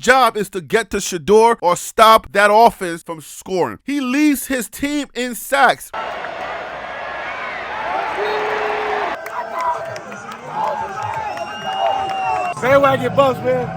job is to get to Shedeur or stop that offense from scoring. He leads his team in sacks. Bandwagon Buffs, man.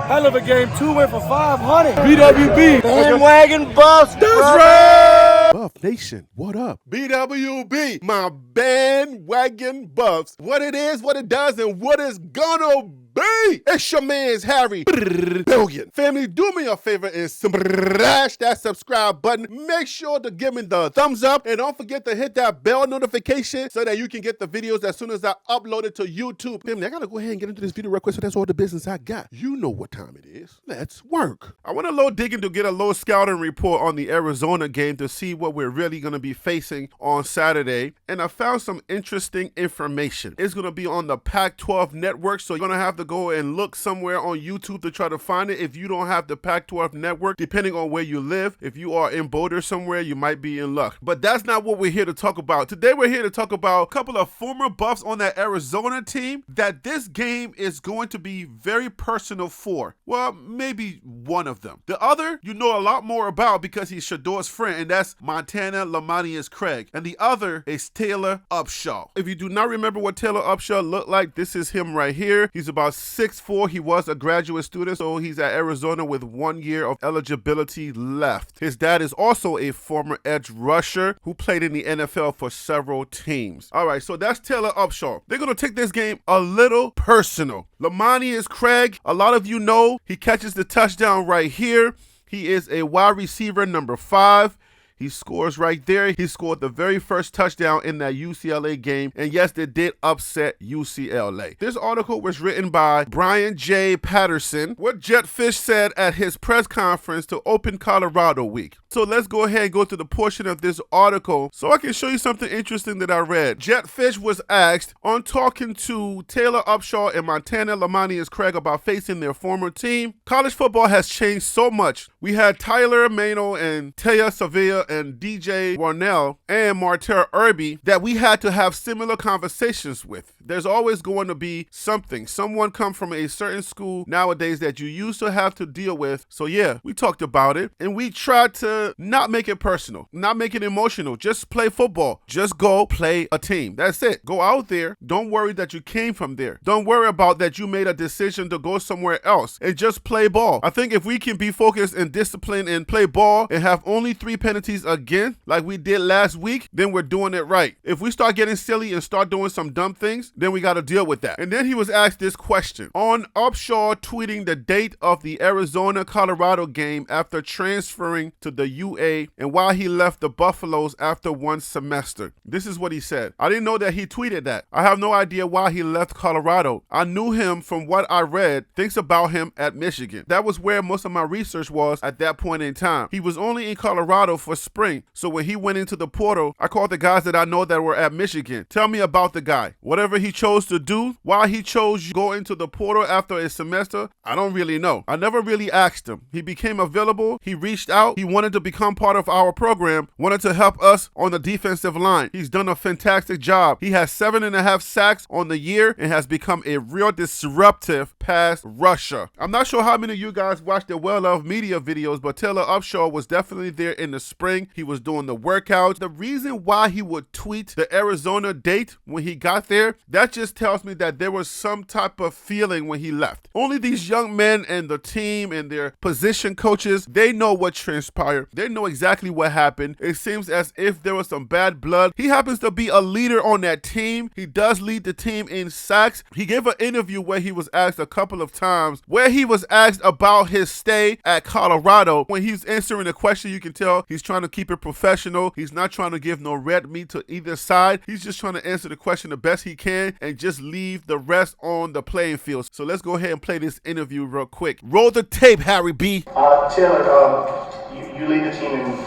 Hell of a game. 2 went for 500. BWB. Bandwagon Buffs. That's right. Buff Nation, what up? BWB, my bandwagon Buffs. What it is, what it does, and what it's gonna be. It's your man's Harry Billion. Family, do me a favor and smash that subscribe button. Make sure to give me the thumbs up and don't forget to hit that bell notification so that you can get the videos as soon as I upload it to YouTube. Family, I gotta go ahead and get into this video real quick, so that's all the business I got. You know what time it is. Let's work. I went a little digging to get a little scouting report on the Arizona game to see what we're really gonna be facing on Saturday, and I found some interesting information. It's gonna be on the Pac-12 network, so you're gonna have to go and look somewhere on YouTube to try to find it. If you don't have the Pac-12 network, depending on where you live, if you are in Boulder somewhere, you might be in luck. But that's not what we're here to talk about. Today we're here to talk about a couple of former Buffs on that Arizona team that this game is going to be very personal for. Well, maybe one of them. The other, you know a lot more about because he's Shedeur's friend, and that's Montana Lamanius Craig. And the other is Taylor Upshaw. If you do not remember what Taylor Upshaw looked like, this is him right here. He's about 6'4". He was a graduate student, so he's at Arizona with 1 year of eligibility left. His dad is also a former edge rusher who played in the NFL for several teams. All right, so that's Taylor Upshaw. They're going to take this game a little personal. Lamanius Craig, a lot of you know, he catches the touchdown right here. He is a wide receiver number 5. He scores right there. He scored the very first touchdown in that UCLA game. And yes, they did upset UCLA. This article was written by Brian J. Patterson, what Jetfish said at his press conference to open Colorado Week. So let's go ahead and go to the portion of this article so I can show you something interesting that I read. Jetfish was asked on talking to Taylor Upshaw and Montana Lamanius Craig about facing their former team. College football has changed so much. We had Tyler Mano and Taya Sevilla and DJ Warnell and Martell Irby that we had to have similar conversations with. There's always going to be something. Someone come from a certain school nowadays that you used to have to deal with. So yeah, we talked about it and we tried to not make it personal, not make it emotional. Just play football. Just go play a team. That's it. Go out there. Don't worry that you came from there. Don't worry about that you made a decision to go somewhere else and just play ball. I think if we can be focused and disciplined and play ball and have only 3 penalties again, like we did last week, then we're doing it right. If we start getting silly and start doing some dumb things, then we got to deal with that. And then he was asked this question on Upshaw tweeting the date of the Arizona-Colorado game after transferring to the UA and why he left the Buffaloes after 1 semester. This is what he said. I didn't know that he tweeted that. I have no idea why he left Colorado. I knew him from what I read, things about him at Michigan. That was where most of my research was at that point in time. He was only in Colorado for spring. So when he went into the portal, I called the guys that I know that were at Michigan. Tell me about the guy. Whatever he chose to do, why he chose to go into the portal after a semester, I don't really know. I never really asked him. He became available. He reached out. He wanted to become part of our program, wanted to help us on the defensive line. He's done a fantastic job. He has 7.5 sacks on the year and has become a real disruptive pass rusher. I'm not sure how many of you guys watched the well-loved media videos, but Taylor Upshaw was definitely there in the spring. He was doing the workouts. The reason why he would tweet the Arizona date when he got there, that just tells me that there was some type of feeling when he left. Only these young men and the team and their position coaches, they know what transpired. They know exactly what happened. It seems as if there was some bad blood. He happens to be a leader on that team. He does lead the team in sacks. He gave an interview where he was asked a couple of times, where he was asked about his stay at Colorado. When he's answering the question, you can tell he's trying to keep it professional. He's not trying to give no red meat to either side. He's just trying to answer the question the best he can and just leave the rest on the playing field. So let's go ahead and play this interview real quick. Roll the tape, Harry B. Taylor, you lead the team in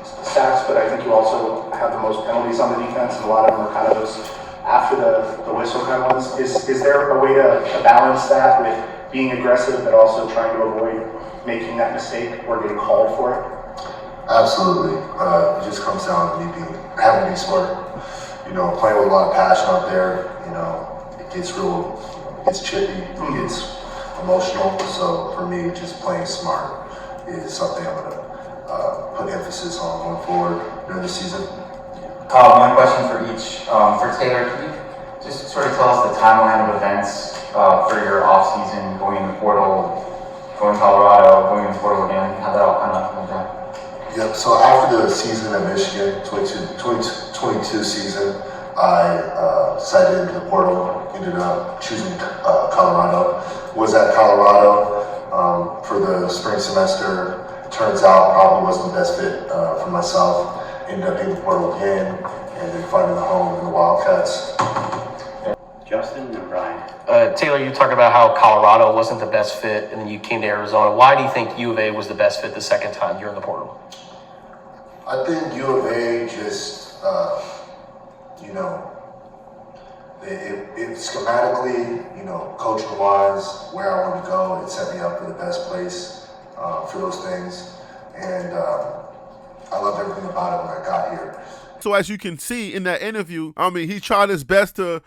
sacks, but I think you also have the most penalties on the defense, and a lot of them are kind of those after the whistle kind of ones. Is there a way to balance that with being aggressive but also trying to avoid making that mistake or getting called for it? Absolutely. It just comes down to me having to be smart. You know, playing with a lot of passion out there. You know, it gets chippy. It gets emotional. So for me, just playing smart is something I'm going to put emphasis on going forward during the season. One question for each. For Taylor, can you just sort of tell us the timeline of events for your offseason, going in the portal, going to Colorado, going in the portal again, how that all kind of went down? Yep, so after the season at Michigan, 2022 season, I decided into the portal, ended up choosing Colorado. Was at Colorado for the spring semester. Turns out probably wasn't the best fit for myself. Ended up in the portal again, and then finding a home in the Wildcats. Justin and Brian. Taylor, you talked about how Colorado wasn't the best fit, and then you came to Arizona. Why do you think U of A was the best fit the second time you're in the portal? I think U of A just, it schematically, coaching-wise, where I want to go, it set me up for the best place for those things. And I loved everything about it when I got here. So as you can see in that interview, I mean, he tried his best to,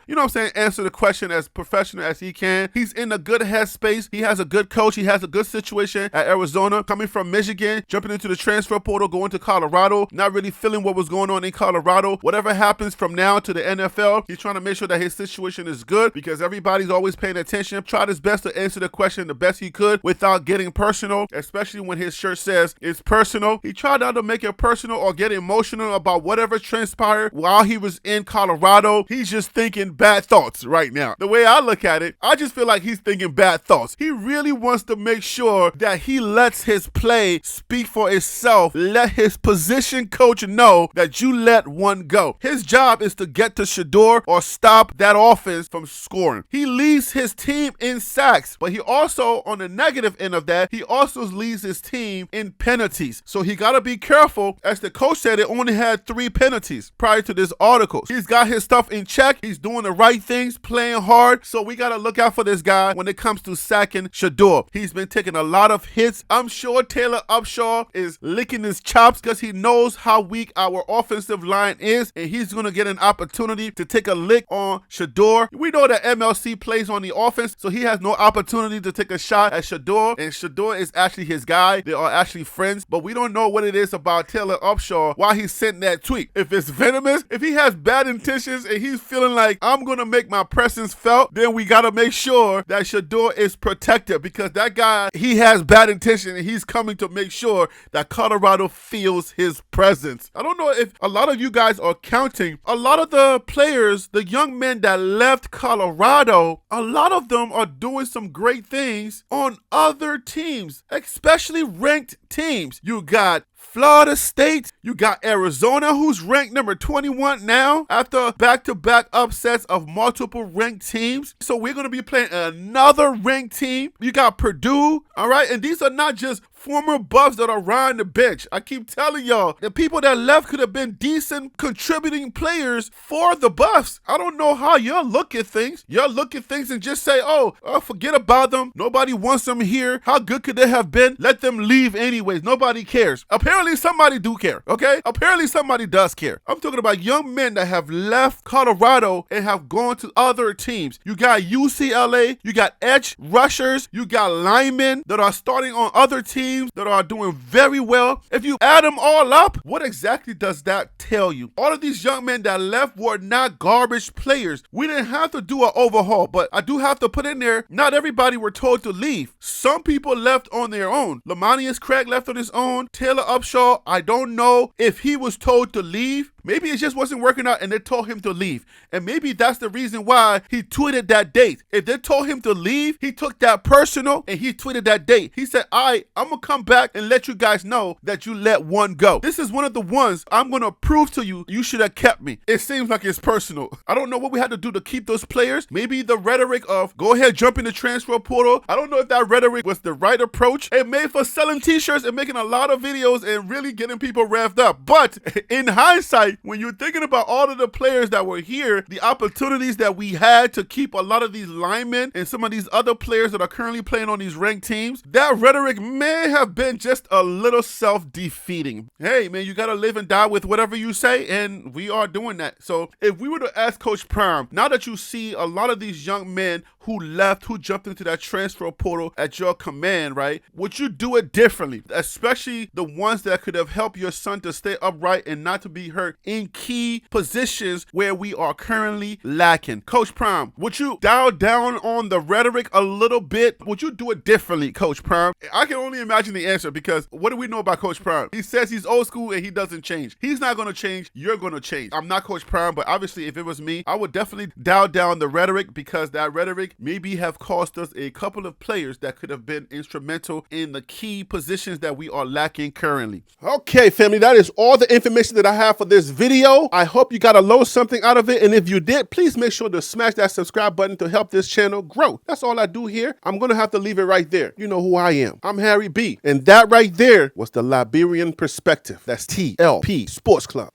answer the question as professional as he can. He's in a good headspace. He has a good coach. He has a good situation at Arizona. Coming from Michigan, jumping into the transfer portal, going to Colorado, not really feeling what was going on in Colorado. Whatever happens from now to the NFL, he's trying to make sure that his situation is good because everybody's always paying attention. Tried his best to answer the question the best he could without getting personal, especially when his shirt says it's personal. He tried not to make it personal or get emotional about whatever transpired while he was in Colorado. He's just thinking bad thoughts right now. The way I look at it, I just feel like he's thinking bad thoughts. He really wants to make sure that he lets his play speak for itself. Let his position coach know that you let one go. His job is to get to Shedeur or stop that offense from scoring. He leads his team in sacks, but he also, on the negative end of that, he also leads his team in penalties. So he got to be careful. As the coach said, it only had 3 penalties prior to this article. He's got his stuff in check. He's doing the right things, playing hard. So we got to look out for this guy when it comes to sacking Shedeur. He's been taking a lot of hits. I'm sure Taylor Upshaw is licking his chops because he knows how weak our offensive line is, and he's going to get an opportunity to take a lick on Shedeur. We know that MLC plays on the offense, so he has no opportunity to take a shot at Shedeur, and Shedeur is actually his guy. They are actually friends, but we don't know what it is about Taylor Upshaw while he's sent that tweet. If it's venomous, if he has bad intentions and he's feeling like I'm going to make my presence felt, then we got to make sure that Shedeur is protected because that guy, he has bad intention and he's coming to make sure that Colorado feels his presence. I don't know if a lot of you guys are counting. A lot of the players, the young men that left Colorado, a lot of them are doing some great things on other teams, especially ranked teams. You got Florida State, you got Arizona, who's ranked number 21 now after back-to-back upsets of multiple ranked teams. So we're going to be playing another ranked team. You got Purdue, all right? And these are not just former Buffs that are riding the bench. I keep telling y'all, the people that left could have been decent contributing players for the Buffs. I don't know how y'all look at things. Y'all look at things and just say, oh, forget about them. Nobody wants them here. How good could they have been? Let them leave anyways. Nobody cares. Apparently somebody do care, okay? Apparently somebody does care. I'm talking about young men that have left Colorado and have gone to other teams. You got UCLA, you got edge rushers, you got linemen that are starting on other teams that are doing very well. If you add them all up, what exactly does that tell you? All of these young men that left were not garbage players. We didn't have to do an overhaul, but I do have to put in there, not everybody were told to leave. Some people left on their own. Lamonius Craig left on his own. Taylor Upshaw, I don't know if he was told to leave. Maybe it just wasn't working out and they told him to leave. And maybe that's the reason why he tweeted that date. If they told him to leave, he took that personal and he tweeted that date. He said, I'm going to come back and let you guys know that you let one go. This is one of the ones I'm going to prove to you, you should have kept me. It seems like it's personal. I don't know what we had to do to keep those players. Maybe the rhetoric of go ahead, jump in the transfer portal. I don't know if that rhetoric was the right approach. It made for selling t-shirts and making a lot of videos and really getting people revved up. But in hindsight, when you're thinking about all of the players that were here, the opportunities that we had to keep a lot of these linemen and some of these other players that are currently playing on these ranked teams, that rhetoric may have been just a little self-defeating. Hey, man, you got to live and die with whatever you say, and we are doing that. So if we were to ask Coach Prime, now that you see a lot of these young men who left, who jumped into that transfer portal at your command, right? Would you do it differently? Especially the ones that could have helped your son to stay upright and not to be hurt in key positions where we are currently lacking. Coach Prime, would you dial down on the rhetoric a little bit? Would you do it differently, Coach Prime? I can only imagine the answer, because what do we know about Coach Prime? He says he's old school and he doesn't change. He's not going to change. You're going to change. I'm not Coach Prime, but obviously if it was me, I would definitely dial down the rhetoric, because that rhetoric maybe have cost us a couple of players that could have been instrumental in the key positions that we are lacking currently. Okay, family, that is all the information that I have for this video. I hope you got a little something out of it, and if you did, please make sure to smash that subscribe button to help this channel grow. That's all I do here. I'm gonna have to leave it right there. You know who I am. I'm Harry B, and that right there was the Liberian Perspective. That's TLP Sports Club.